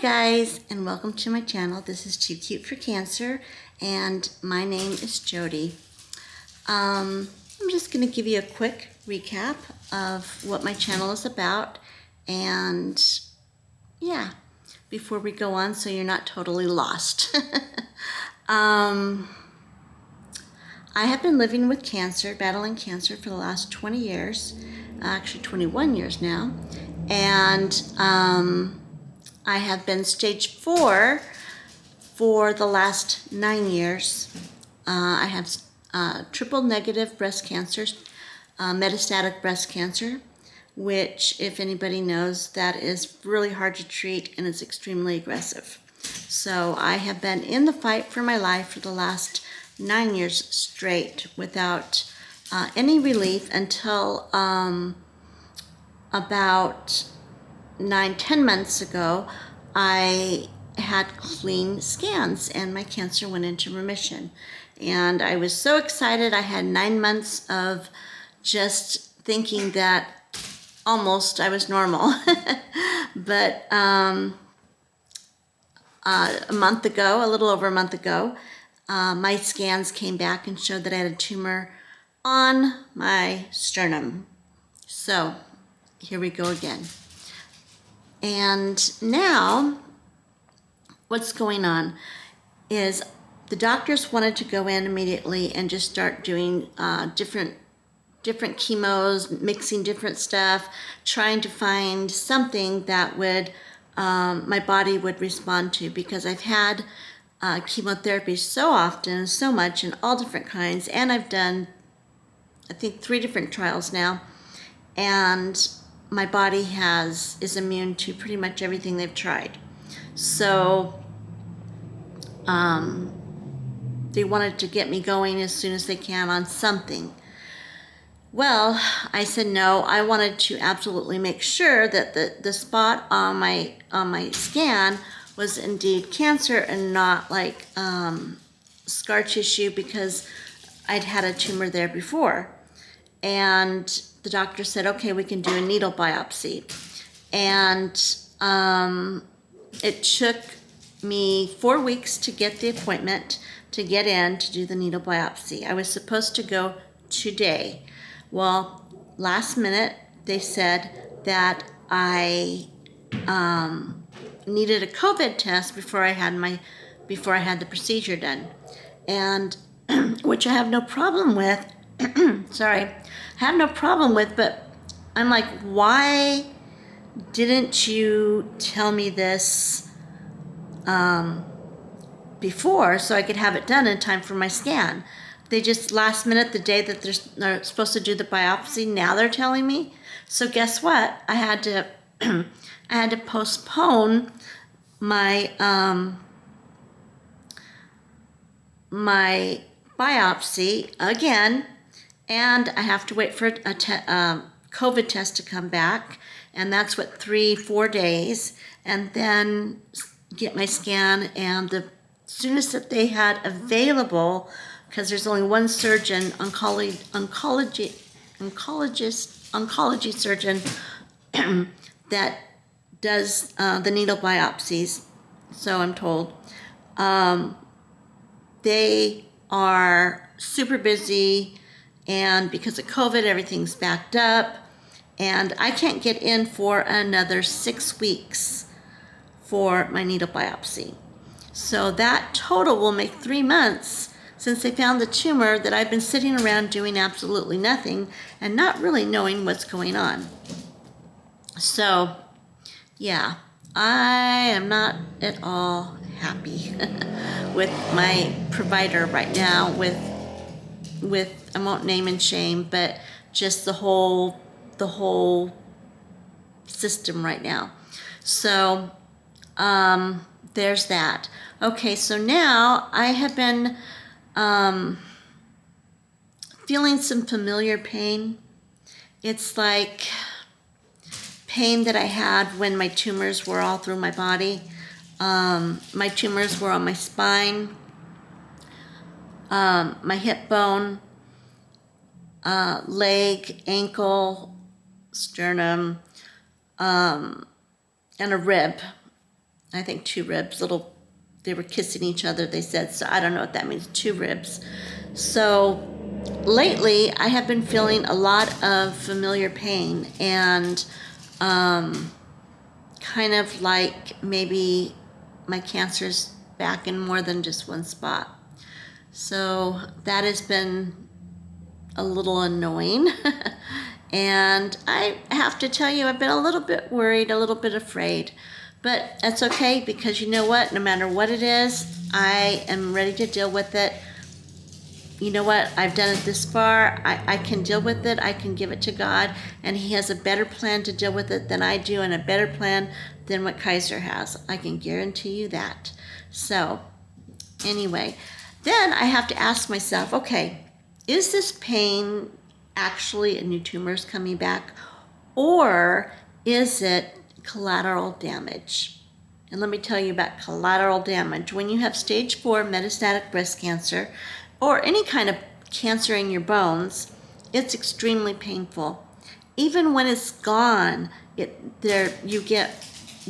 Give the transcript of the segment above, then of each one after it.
guys, and welcome to my channel. This is Too Cute for Cancer, and my name is Jody. I'm just going to give you a quick recap of what my channel is about, and yeah, before we go on, so you're not totally lost. I have been living with cancer, battling cancer for the last 20 years, actually 21 years now, and I have been stage 4 for the last 9 years. I have triple negative breast cancer, metastatic breast cancer, which, if anybody knows, that is really hard to treat and is extremely aggressive. So I have been in the fight for my life for the last 9 years straight without any relief until about 9-10 months ago. I had clean scans and my cancer went into remission, and I was so excited. I had 9 months of just thinking that almost I was normal. But a month ago, a little over a month ago, my scans came back and showed that I had a tumor on my sternum. So here we go again. And now what's going on is the doctors wanted to go in immediately and just start doing different chemos, mixing different stuff, trying to find something that would my body would respond to, because I've had chemotherapy so often, so much, and all different kinds, and I've done, I think, 3 different trials now, and my body is immune to pretty much everything they've tried. So they wanted to get me going as soon as they can on something. Well, I said no. I wanted to absolutely make sure that the spot on my scan was indeed cancer and not like scar tissue, because I'd had a tumor there before. And the doctor said, okay, we can do a needle biopsy. And it took me 4 weeks to get the appointment to get in to do the needle biopsy. I was supposed to go today. Well, last minute, they said that I needed a COVID test before I had the procedure done, and which I have no problem with. Sorry, I have no problem with, but I'm like, why didn't you tell me this before so I could have it done in time for my scan? They just last minute, the day that they're supposed to do the biopsy, now they're telling me. So guess what? I had to I had to postpone my my biopsy again, and I have to wait for a COVID test to come back, and that's what 3-4 days, and then get my scan. And the soonest that they had available, because there's only one surgeon, oncology surgeon that does the needle biopsies, so I'm told. They are super busy, and because of COVID, everything's backed up, and I can't get in for another 6 weeks for my needle biopsy. So that total will make 3 months since they found the tumor, that I've been sitting around doing absolutely nothing and not really knowing what's going on. So yeah, I am not at all happy with my provider right now, with I won't name and shame, but just the whole system right now. So there's that. Okay, so now I have been feeling some familiar pain. It's like pain that I had when my tumors were all through my body. My tumors were on my spine, my hip bone, leg, ankle, sternum, and a rib. I think 2 ribs, they were kissing each other, they said, so I don't know what that means, 2 ribs. So lately I have been feeling a lot of familiar pain, and kind of like maybe my cancer's back in more than just one spot. So that has been a little annoying. And I have to tell you, I've been a little bit worried, a little bit afraid. But that's okay, because you know what? No matter what it is, I am ready to deal with it. You know what? I've done it this far. I can deal with it. I can give it to God. And He has a better plan to deal with it than I do, and a better plan than what Kaiser has. I can guarantee you that. So, anyway, then I have to ask myself, okay, is this pain actually a new tumors coming back, or is it collateral damage? And let me tell you about collateral damage. When you have stage 4 metastatic breast cancer, or any kind of cancer in your bones, it's extremely painful. Even when it's gone, you get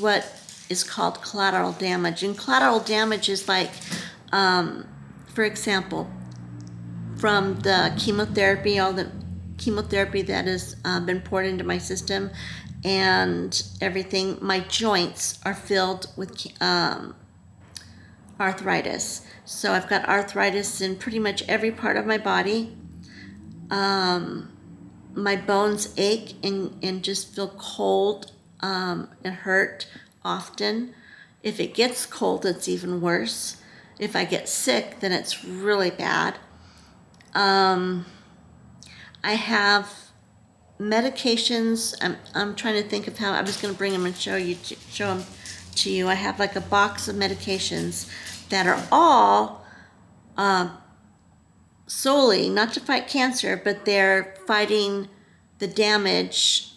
what is called collateral damage. And collateral damage is like, for example, from the chemotherapy, all the chemotherapy that has been poured into my system and everything, my joints are filled with arthritis. So I've got arthritis in pretty much every part of my body. My bones ache and just feel cold and hurt often. If it gets cold, it's even worse. If I get sick, then it's really bad. I have medications. I'm trying to think of how I was going to bring them and show them to you. I have like a box of medications that are all solely not to fight cancer, but they're fighting the damage,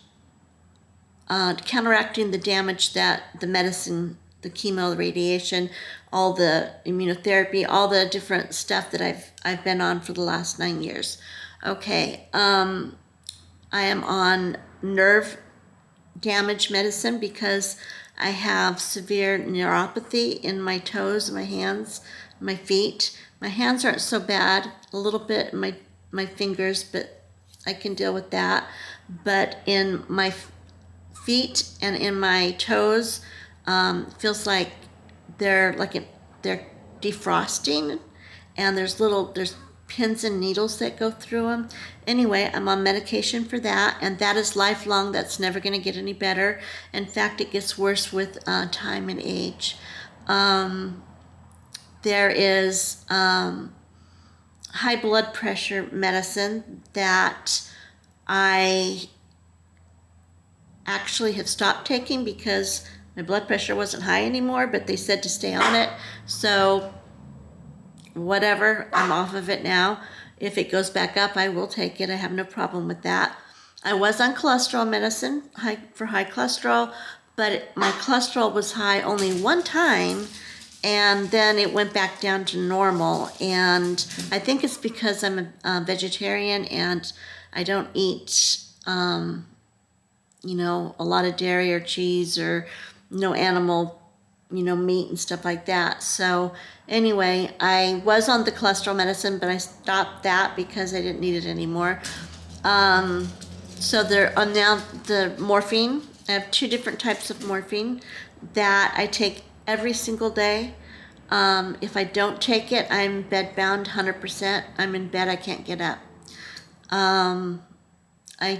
counteracting the damage that the medicine, the chemo, the radiation, all the immunotherapy, all the different stuff that I've been on for the last 9 years. Okay, I am on nerve damage medicine because I have severe neuropathy in my toes, my hands, my feet. My hands aren't so bad, a little bit in my fingers, but I can deal with that. But in my feet and in my toes, feels like they're defrosting, and there's pins and needles that go through them. Anyway, I'm on medication for that, and that is lifelong. That's never going to get any better. In fact, it gets worse with time and age. There is high blood pressure medicine that I actually have stopped taking because my blood pressure wasn't high anymore, but they said to stay on it. So whatever, I'm off of it now. If it goes back up, I will take it. I have no problem with that. I was on cholesterol medicine for high cholesterol, but my cholesterol was high only one time, and then it went back down to normal. And I think it's because I'm a vegetarian and I don't eat, a lot of dairy or cheese or no animal, meat and stuff like that. So anyway, I was on the cholesterol medicine, but I stopped that because I didn't need it anymore. So there are now the morphine. I have 2 different types of morphine that I take every single day. If I don't take it, I'm bed bound 100%. I'm in bed, I can't get up. I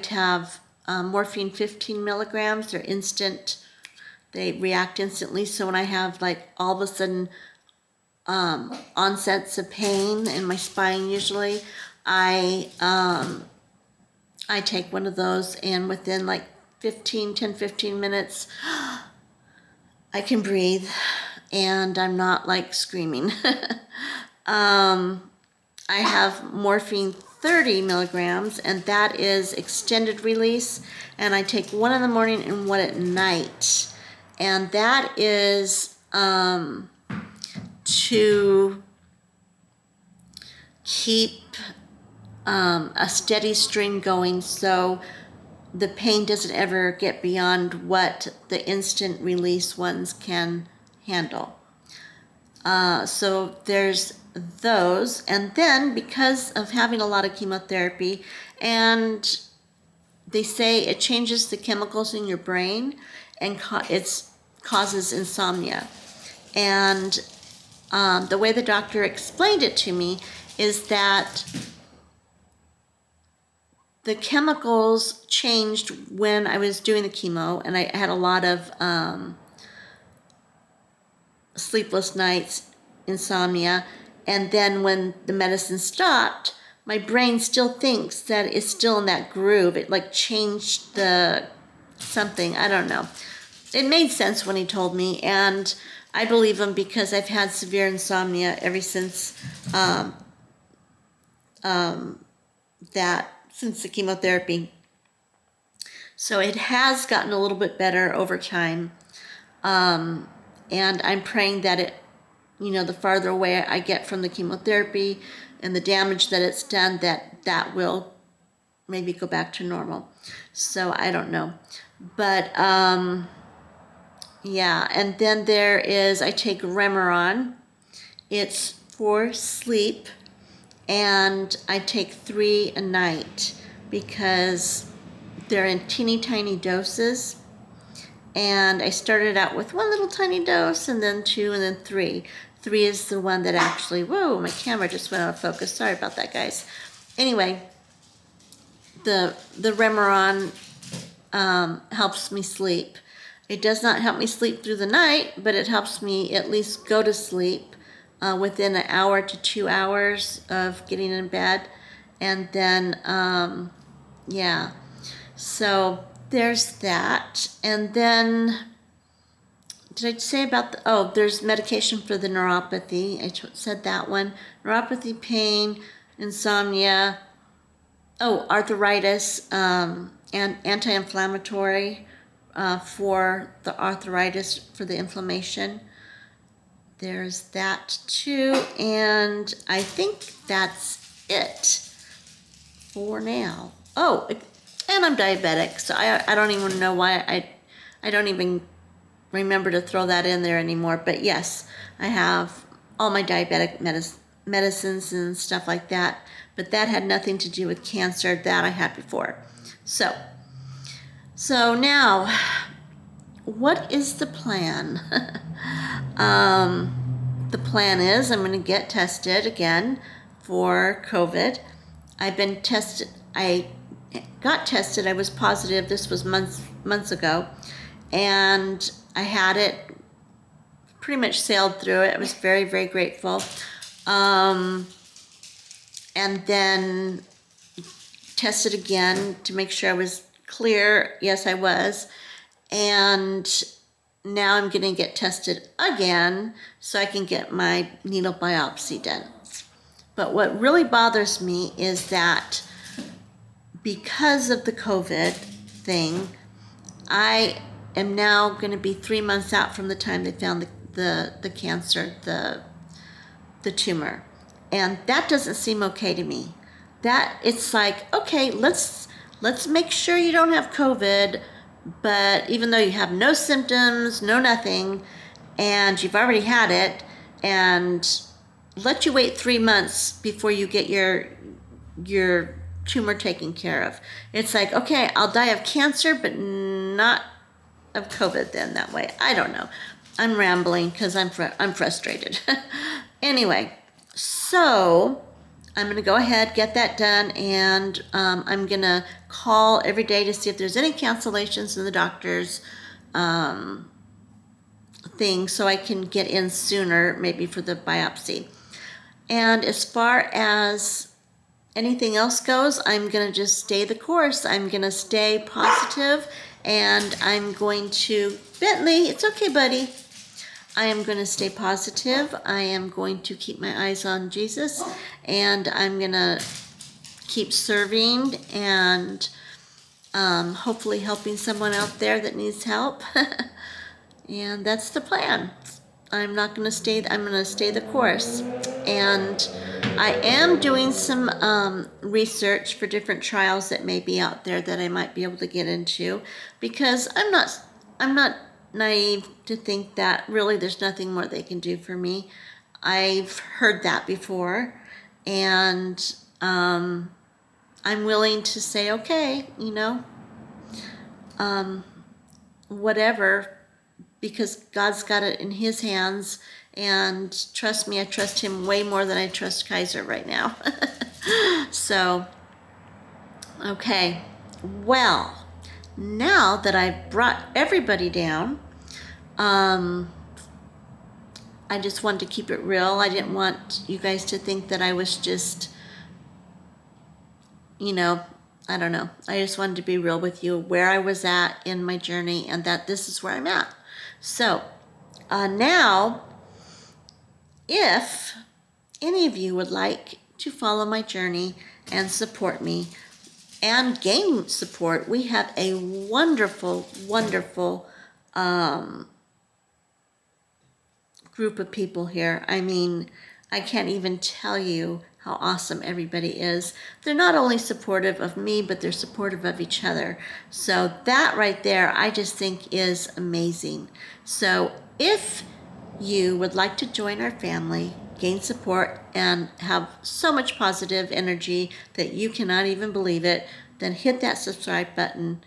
have morphine 15 milligrams. They're instant. They react instantly. So when I have all of a sudden onsets of pain in my spine, usually I take one of those, and within 15 minutes, I can breathe and I'm not screaming. I have morphine 30 milligrams, and that is extended release, and I take one in the morning and one at night. And that is to keep a steady stream going, so the pain doesn't ever get beyond what the instant release ones can handle. So there's those. And then because of having a lot of chemotherapy, and they say it changes the chemicals in your brain and it causes insomnia. And the way the doctor explained it to me is that the chemicals changed when I was doing the chemo, and I had a lot of sleepless nights, insomnia, and then when the medicine stopped, my brain still thinks that it's still in that groove. It like changed the something, I don't know. It made sense when he told me, and I believe him because I've had severe insomnia ever since since the chemotherapy. So it has gotten a little bit better over time. And I'm praying that it, the farther away I get from the chemotherapy and the damage that it's done, that will maybe go back to normal. So I don't know. But yeah, and then I take Remeron. It's for sleep, and I take 3 a night because they're in teeny tiny doses. And I started out with 1 little tiny dose, and then 2, and then 3. 3 is the one that actually, whoa, my camera just went out of focus. Sorry about that, guys. Anyway, the Remeron helps me sleep. It does not help me sleep through the night, but it helps me at least go to sleep within an hour to 2 hours of getting in bed. And then, yeah, so there's that. And then, did I say about there's medication for the neuropathy. I said that one. Neuropathy, pain, insomnia, arthritis, and anti-inflammatory for the arthritis, for the inflammation. There's that too, and I think that's it for now. Oh, and I'm diabetic, so I don't even know why I don't even remember to throw that in there anymore. But yes, I have all my diabetic medicines and stuff like that, but that had nothing to do with cancer that I had before. So now, what is the plan? The plan is I'm going to get tested again for COVID. I've been tested. I got tested. I was positive. This was months ago, and I had it. Pretty much sailed through it. I was very, very grateful. And then tested again to make sure I was clear. Yes, I was. And now I'm going to get tested again so I can get my needle biopsy done. But what really bothers me is that because of the COVID thing, I am now going to be 3 months out from the time they found the cancer, the tumor. And that doesn't seem okay to me. That it's like, okay, let's make sure you don't have COVID, but even though you have no symptoms, no nothing, and you've already had it, and let you wait 3 months before you get your tumor taken care of. It's like, okay, I'll die of cancer, but not of COVID then that way. I don't know. I'm rambling because I'm frustrated. Anyway, so I'm going to go ahead, get that done, and I'm going to call every day to see if there's any cancellations in the doctor's thing so I can get in sooner, maybe for the biopsy. And as far as anything else goes, I'm going to just stay the course. I'm going to stay positive, and I'm going to, Bentley, it's okay, buddy. I am going to stay positive. I am going to keep my eyes on Jesus, and I'm going to keep serving and hopefully helping someone out there that needs help. And that's the plan. I'm going to stay the course. And I am doing some research for different trials that may be out there that I might be able to get into, because I'm not naive to think that really there's nothing more they can do for me. I've heard that before, and I'm willing to say, okay, whatever, because God's got it in his hands, and trust me, I trust him way more than I trust Kaiser right now. So, okay, well, now that I've brought everybody down, I just wanted to keep it real. I didn't want you guys to think that I was just, I don't know. I just wanted to be real with you where I was at in my journey and that this is where I'm at. So now, if any of you would like to follow my journey and support me and gain support, we have a wonderful, wonderful group of people here. I mean, I can't even tell you how awesome everybody is. They're not only supportive of me, but they're supportive of each other. So that right there, I just think is amazing. So if you would like to join our family, gain support, and have so much positive energy that you cannot even believe it, then hit that subscribe button.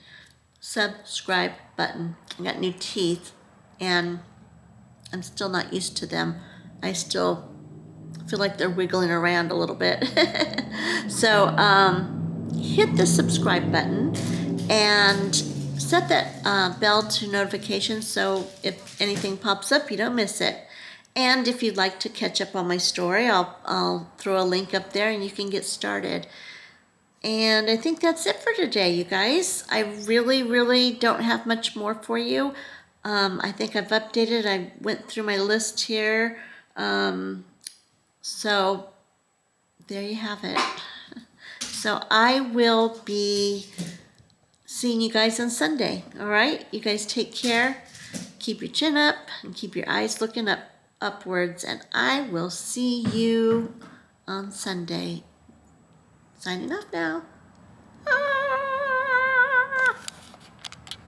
Subscribe button. I got new teeth, and I'm still not used to them. I still feel like they're wiggling around a little bit. So hit the subscribe button and set that bell to notifications so if anything pops up, you don't miss it. And if you'd like to catch up on my story, I'll throw a link up there and you can get started. And I think that's it for today, you guys. I really, really don't have much more for you. I think I've updated. I went through my list here. So there you have it. So I will be seeing you guys on Sunday. All right? You guys take care. Keep your chin up and keep your eyes looking upwards. And I will see you on Sunday. Signing off now.